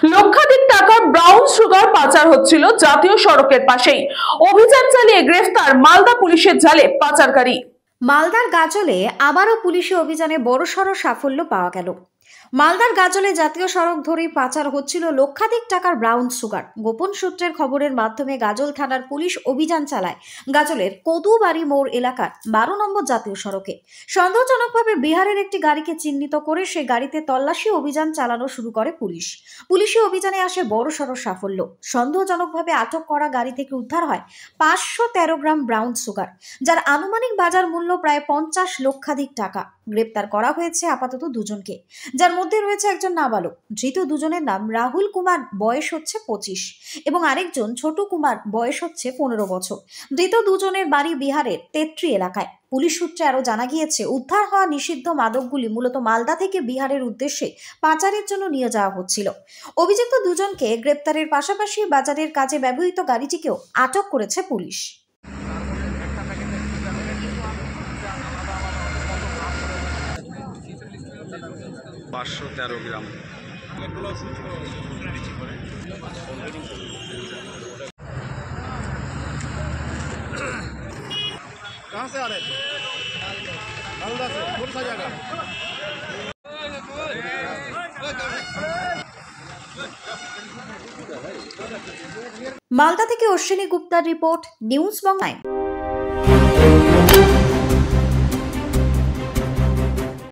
লক্ষাধিক টাকার brown sugar পাচার হচ্ছিল জাতীয় সড়কের পাশেই। অভিযান চালিয়ে গ্রেফতার মালদা পুলিশের জালে পাচারকারী। মালদার গাজলে আবারও পুলিশি অভিযানে বড়সড় সাফল্য পাওয়া গেল। মালদার গাজলে জাতীয় সড়ক ধরেই পাচার হচ্ছিল লক্ষাধিক টাকার ব্রাউন সুগার। গোপন সূত্রের খবরের মাধ্যমে গাজল থানার পুলিশ অভিযান চালায় গাজলের কদুবাড়ি মোড় এলাকার 12 নম্বর জাতীয় সড়কে। সন্দেহজনকভাবে বিহারের একটি গাড়িকে চিহ্নিত করে সে গাড়িতে তল্লাশি অভিযান চালানো শুরু করে পুলিশ। পুলিশি অভিযানে আসে বড়সড় সাফল্য। সন্দেহজনকভাবে আটক করা গাড়ি থেকে উদ্ধার হয় 513 গ্রাম ব্রাউন সুগার, যার আনুমানিক বাজার মূল্য প্রায় 50 লক্ষাধিক টাকা। গ্রেপ্তার করা হয়েছে আপাতত দুজনকে, যার মধ্যে রয়েছে একজন নাবালক। ধৃত দুজনের নাম রাহুল কুমার, বয়স হচ্ছে 25, এবং আরেকজন ছোট কুমার, বয়স হচ্ছে 15 বছর। ধৃত দুজনের বাড়ি বিহারের তেত্রি এলাকায়। পুলিশ সূত্রে আরো জানা গিয়েছে, উদ্ধার হওয়া নিষিদ্ধ মাদকগুলি মূলত মালদা থেকে বিহারের উদ্দেশ্যে পাচারের জন্য নিয়ে যাওয়া হচ্ছিল। অভিযুক্ত দুজনকে গ্রেপ্তারের পাশাপাশি বাজারের কাজে ব্যবহৃত গাড়িটিকেও আটক করেছে পুলিশ। 513 ग्राम। कहाँ से आ रहे थे? मालदा से। कौन सा जगह? मालदा থেকে অশ্বিনী গুপ্তার রিপোর্ট, নিউজ বাংলা।